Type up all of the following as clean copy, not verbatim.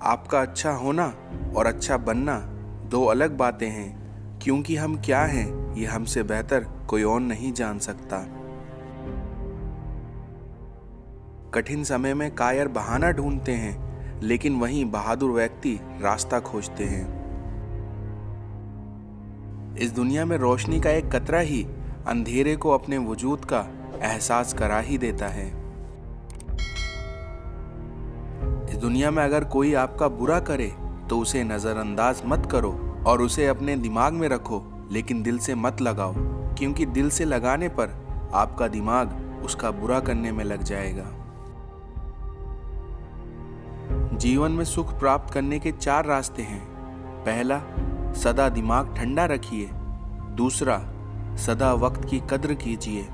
आपका अच्छा होना और अच्छा बनना दो अलग बातें हैं, क्योंकि हम क्या हैं ये हमसे बेहतर कोई और नहीं जान सकता। कठिन समय में कायर बहाना ढूंढते हैं, लेकिन वहीं बहादुर व्यक्ति रास्ता खोजते हैं। इस दुनिया में रोशनी का एक कतरा ही अंधेरे को अपने वजूद का एहसास करा ही देता है। इस दुनिया में अगर कोई आपका बुरा करे तो उसे नजरअंदाज मत करो और उसे अपने दिमाग में रखो, लेकिन दिल से मत लगाओ, क्योंकि दिल से लगाने पर आपका दिमाग उसका बुरा करने में लग जाएगा। जीवन में सुख प्राप्त करने के 4 रास्ते हैं। पहला, सदा दिमाग ठंडा रखिए। दूसरा, सदा वक्त की कद्र कीजिए।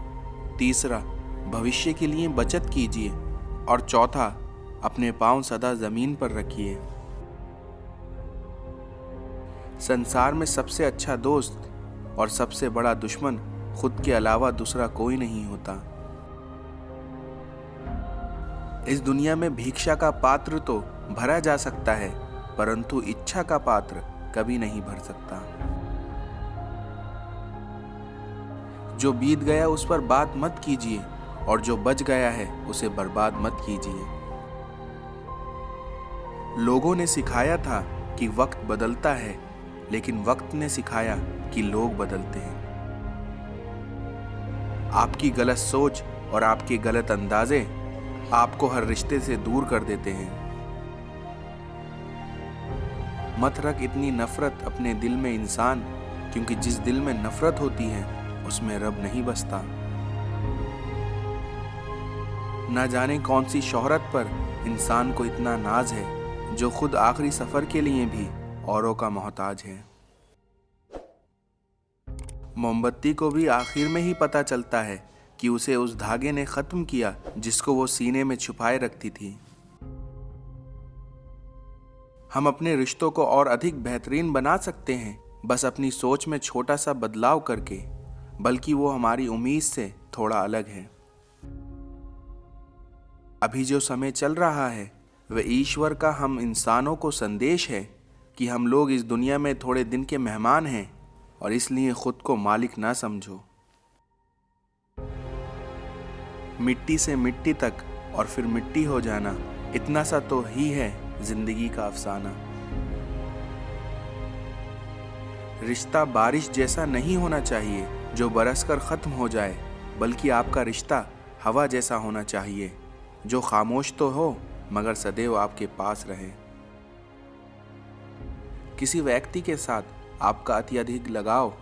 तीसरा, भविष्य के लिए बचत कीजिए। और चौथा, अपने पांव सदा जमीन पर रखिए। संसार में सबसे अच्छा दोस्त और सबसे बड़ा दुश्मन खुद के अलावा दूसरा कोई नहीं होता। इस दुनिया में भिक्षा का पात्र तो भरा जा सकता है, परंतु इच्छा का पात्र कभी नहीं भर सकता। जो बीत गया उस पर बात मत कीजिए, और जो बच गया है उसे बर्बाद मत कीजिए। लोगों ने सिखाया था कि वक्त बदलता है, लेकिन वक्त ने सिखाया कि लोग बदलते हैं। आपकी गलत सोच और आपके गलत अंदाजे आपको हर रिश्ते से दूर कर देते हैं। मत रख इतनी नफरत अपने दिल में इंसान, क्योंकि जिस दिल में नफरत होती है उसमें रब नहीं बसता। ना जाने कौन सी शोहरत पर इंसान को इतना नाज है, जो खुद आखिरी सफर के लिए भी औरों का मोहताज है। मोमबत्ती को भी आखिर में ही पता चलता है कि उसे उस धागे ने खत्म किया जिसको वो सीने में छुपाए रखती थी। हम अपने रिश्तों को और अधिक बेहतरीन बना सकते हैं, बस अपनी सोच में छोटा सा बदलाव करके, बल्कि वो हमारी उम्मीद से थोड़ा अलग है। अभी जो समय चल रहा है वह ईश्वर का हम इंसानों को संदेश है कि हम लोग इस दुनिया में थोड़े दिन के मेहमान हैं, और इसलिए खुद को मालिक ना समझो। मिट्टी से मिट्टी तक और फिर मिट्टी हो जाना, इतना सा तो ही है जिंदगी का अफसाना। रिश्ता बारिश जैसा नहीं होना चाहिए जो बरसकर खत्म हो जाए, बल्कि आपका रिश्ता हवा जैसा होना चाहिए जो खामोश तो हो मगर सदैव आपके पास रहे। किसी व्यक्ति के साथ आपका अत्यधिक लगाव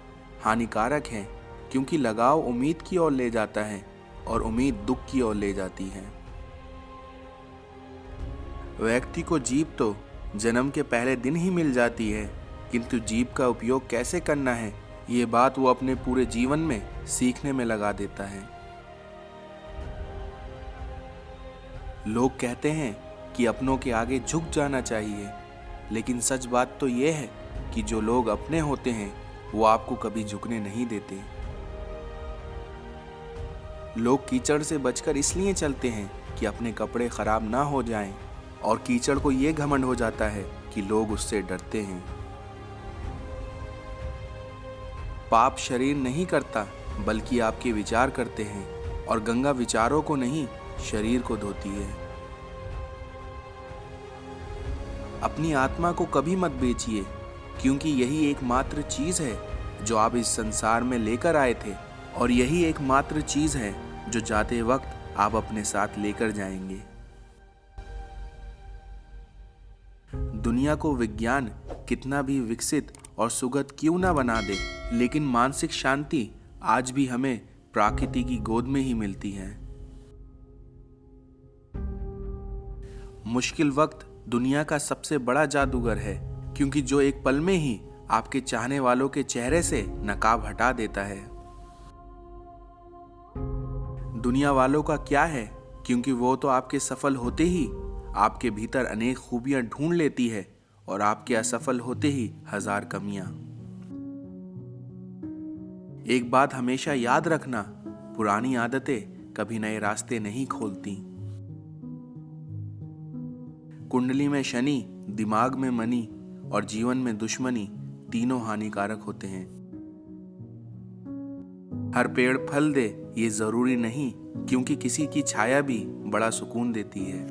हानिकारक है, क्योंकि लगाव उम्मीद की ओर ले जाता है और उम्मीद दुख की ओर ले जाती है। व्यक्ति को जीभ तो जन्म के पहले दिन ही मिल जाती है, किंतु जीभ का उपयोग कैसे करना है ये बात वो अपने पूरे जीवन में सीखने में लगा देता है। लोग कहते हैं कि अपनों के आगे झुक जाना चाहिए, लेकिन सच बात तो ये है कि जो लोग अपने होते हैं वो आपको कभी झुकने नहीं देते। लोग कीचड़ से बचकर इसलिए चलते हैं कि अपने कपड़े खराब ना हो जाएं, और कीचड़ को ये घमंड हो जाता है कि लोग उससे डरते हैं। पाप शरीर नहीं करता, बल्कि आपके विचार करते हैं, और गंगा विचारों को नहीं शरीर को धोती है। अपनी आत्मा को कभी मत बेचिए, क्योंकि यही एकमात्र चीज है जो आप इस संसार में लेकर आए थे, और यही एकमात्र चीज है जो जाते वक्त आप अपने साथ लेकर जाएंगे। दुनिया को विज्ञान कितना भी विकसित और सुगत क्यों ना बना दे, लेकिन मानसिक शांति आज भी हमें प्रकृति की गोद में ही मिलती है। मुश्किल वक्त दुनिया का सबसे बड़ा जादूगर है, क्योंकि जो एक पल में ही आपके चाहने वालों के चेहरे से नकाब हटा देता है। दुनिया वालों का क्या है, क्योंकि वो तो आपके सफल होते ही आपके भीतर अनेक खूबियां ढूंढ लेती है, और आपके असफल होते ही 1000 कमियां। एक बात हमेशा याद रखना, पुरानी आदतें कभी नए रास्ते नहीं खोलती। कुंडली में शनि दिमाग में मनी और जीवन में दुश्मनी तीनों हानिकारक होते हैं। हर पेड़ फल दे ये जरूरी नहीं, क्योंकि किसी की छाया भी बड़ा सुकून देती है।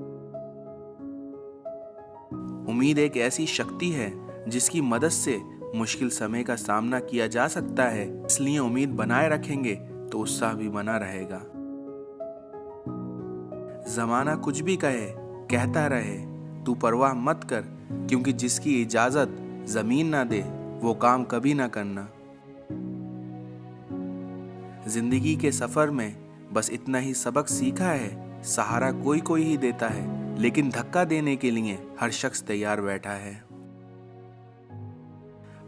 उम्मीद एक ऐसी शक्ति है जिसकी मदद से मुश्किल समय का सामना किया जा सकता है, इसलिए उम्मीद बनाए रखेंगे तो उत्साह भी बना रहेगा। जमाना कुछ भी कहे, कहता रहे, तू परवाह मत कर, क्योंकि जिसकी इजाजत जमीन ना दे वो काम कभी ना करना। जिंदगी के सफर में बस इतना ही सबक सीखा है, सहारा कोई कोई ही देता है, लेकिन धक्का देने के लिए हर शख्स तैयार बैठा है।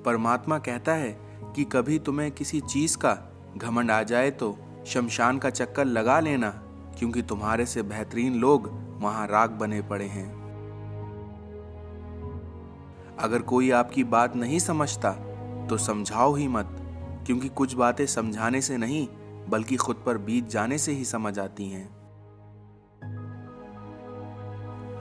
परमात्मा कहता है कि कभी तुम्हें किसी चीज का घमंड आ जाए तो शमशान का चक्कर लगा लेना, क्योंकि तुम्हारे से बेहतरीन लोग वहां राख बने पड़े हैं। अगर कोई आपकी बात नहीं समझता तो समझाओ ही मत, क्योंकि कुछ बातें समझाने से नहीं बल्कि खुद पर बीत जाने से ही समझ आती हैं।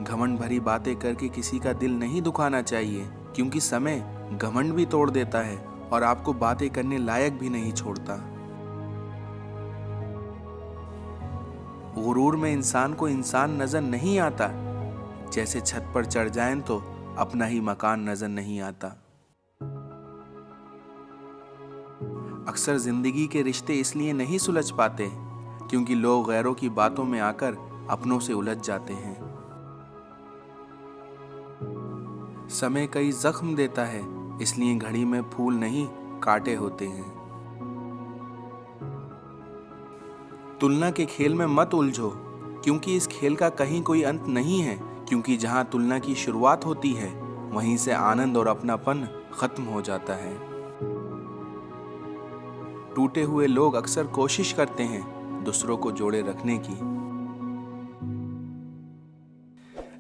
घमंड भरी बातें करके किसी का दिल नहीं दुखाना चाहिए, क्योंकि समय घमंड भी तोड़ देता है और आपको बातें करने लायक भी नहीं छोड़ता। गुरूर में इंसान को इंसान नजर नहीं आता, जैसे छत पर चढ़ जाएं तो अपना ही मकान नजर नहीं आता। अक्सर जिंदगी के रिश्ते इसलिए नहीं सुलझ पाते क्योंकि लोग गैरों की बातों में आकर अपनों से उलझ जाते हैं। समय कई जख्म देता है, इसलिए घड़ी में फूल नहीं कांटे होते हैं। तुलना के खेल में मत उलझो, क्योंकि इस खेल का कहीं कोई अंत नहीं है, क्योंकि जहां तुलना की शुरुआत होती है वहीं से आनंद और अपनापन खत्म हो जाता है। टूटे हुए लोग अक्सर कोशिश करते हैं दूसरों को जोड़े रखने की।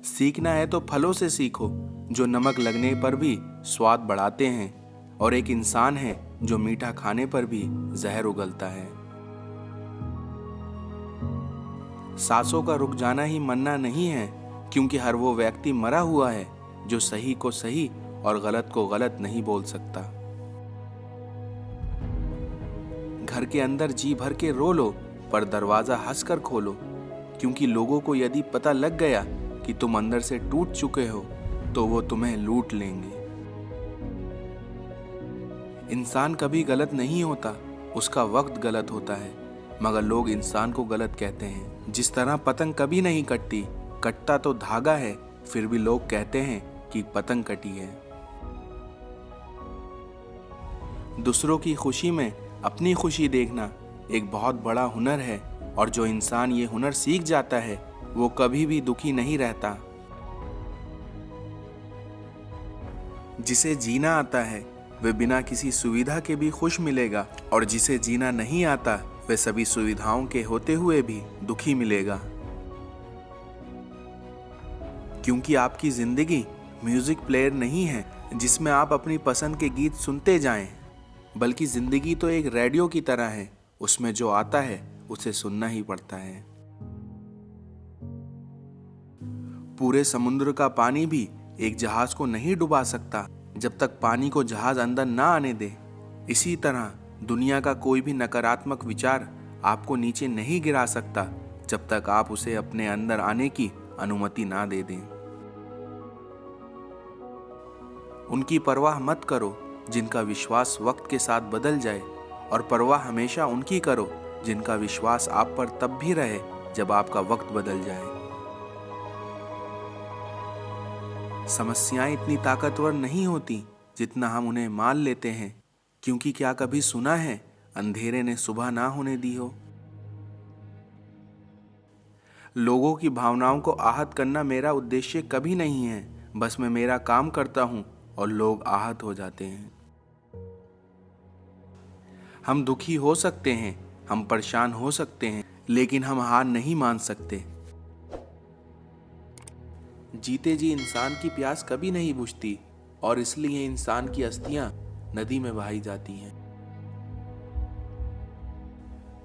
सीखना है तो फलों से सीखो, जो नमक लगने पर भी स्वाद बढ़ाते हैं, और एक इंसान है जो मीठा खाने पर भी जहर उगलता है। सांसों का रुक जाना ही मरना नहीं है, क्योंकि हर वो व्यक्ति मरा हुआ है जो सही को सही और गलत को गलत नहीं बोल सकता। घर के अंदर जी भर के रो लो, पर दरवाजा हंसकर खोलो, क्योंकि लोगों को यदि पता लग गया कि तुम अंदर से टूट चुके हो तो वो तुम्हें लूट लेंगे। इंसान कभी गलत नहीं होता, उसका वक्त गलत होता है, मगर लोग इंसान को गलत कहते हैं। जिस तरह पतंग कभी नहीं कटती, कटता तो धागा है, फिर भी लोग कहते हैं कि पतंग कटी है। दूसरों की खुशी में अपनी खुशी देखना एक बहुत बड़ा हुनर है, और जो इंसान ये हुनर सीख जाता है वो कभी भी दुखी नहीं रहता। जिसे जीना आता है वह बिना किसी सुविधा के भी खुश मिलेगा, और जिसे जीना नहीं आता वह सभी सुविधाओं के होते हुए भी दुखी मिलेगा। क्योंकि आपकी जिंदगी म्यूजिक प्लेयर नहीं है जिसमें आप अपनी पसंद के गीत सुनते जाएं, बल्कि जिंदगी तो एक रेडियो की तरह है, उसमें जो आता है उसे सुनना ही पड़ता है। पूरे समुद्र का पानी भी एक जहाज को नहीं डुबा सकता जब तक पानी को जहाज अंदर ना आने दे। इसी तरह दुनिया का कोई भी नकारात्मक विचार आपको नीचे नहीं गिरा सकता जब तक आप उसे अपने अंदर आने की अनुमति ना दे दें। उनकी परवाह मत करो जिनका विश्वास वक्त के साथ बदल जाए, और परवाह हमेशा उनकी करो जिनका विश्वास आप पर तब भी रहे जब आपका वक्त बदल जाए। समस्याएं इतनी ताकतवर नहीं होती जितना हम उन्हें मान लेते हैं, क्योंकि क्या कभी सुना है अंधेरे ने सुबह ना होने दी हो। लोगों की भावनाओं को आहत करना मेरा उद्देश्य कभी नहीं है, बस मैं मेरा काम करता हूं और लोग आहत हो जाते हैं। हम दुखी हो सकते हैं, हम परेशान हो सकते हैं, लेकिन हम हार नहीं मान सकते। जीते जी इंसान की प्यास कभी नहीं बुझती, और इसलिए इंसान की अस्थियां नदी में बहाई जाती हैं।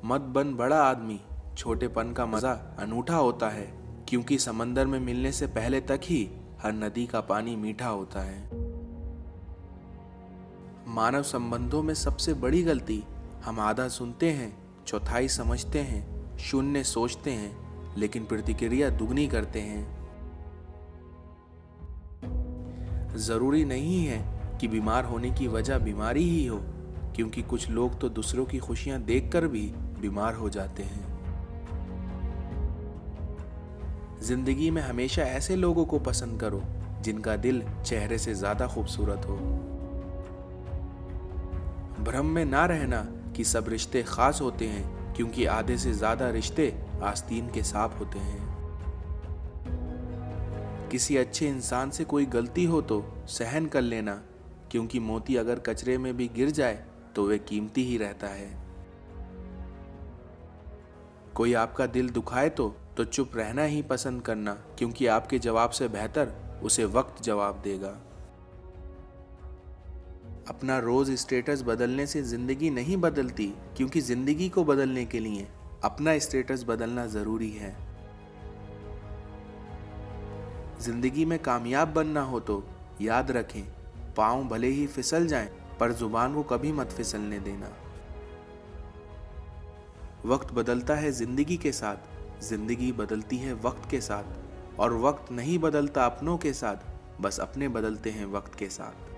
मत बन बड़ा आदमी, छोटेपन का मजा अनूठा होता है, क्योंकि समंदर में मिलने से पहले तक ही हर नदी का पानी मीठा होता है। मानव संबंधों में सबसे बड़ी गलती, हम आधा सुनते हैं, चौथाई समझते हैं, शून्य सोचते हैं, लेकिन प्रतिक्रिया दुगनी करते हैं। जरूरी नहीं है कि बीमार होने की वजह बीमारी ही हो, क्योंकि कुछ लोग तो दूसरों की खुशियां देखकर भी बीमार हो जाते हैं। जिंदगी में हमेशा ऐसे लोगों को पसंद करो जिनका दिल चेहरे से ज्यादा खूबसूरत हो। भ्रम में ना रहना कि सब रिश्ते खास होते हैं, क्योंकि आधे से ज्यादा रिश्ते आस्तीन के सांप होते हैं। किसी अच्छे इंसान से कोई गलती हो तो सहन कर लेना, क्योंकि मोती अगर कचरे में भी गिर जाए तो वे कीमती ही रहता है। कोई आपका दिल दुखाए तो चुप रहना ही पसंद करना, क्योंकि आपके जवाब से बेहतर उसे वक्त जवाब देगा। अपना रोज स्टेटस बदलने से जिंदगी नहीं बदलती, क्योंकि जिंदगी को बदलने के लिए अपना स्टेटस बदलना जरूरी है। जिंदगी में कामयाब बनना हो तो याद रखें, पांव भले ही फिसल जाएं, पर जुबान को कभी मत फिसलने देना। वक्त बदलता है जिंदगी के साथ, जिंदगी बदलती है वक्त के साथ, और वक्त नहीं बदलता अपनों के साथ, बस अपने बदलते हैं वक्त के साथ।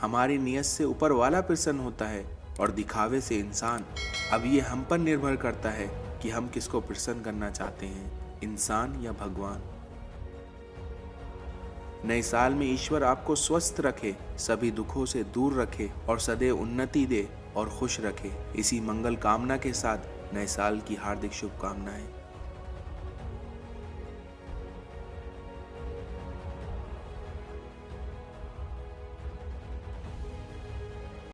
हमारी नियत से ऊपर वाला प्रसन्न होता है, और दिखावे से इंसान। अब ये हम पर निर्भर करता है कि हम किसको प्रसन्न करना चाहते हैं, इंसान या भगवान। नए साल में ईश्वर आपको स्वस्थ रखे, सभी दुखों से दूर रखे, और सदैव उन्नति दे और खुश रखे। इसी मंगल कामना के साथ नए साल की हार्दिक शुभकामनाएं।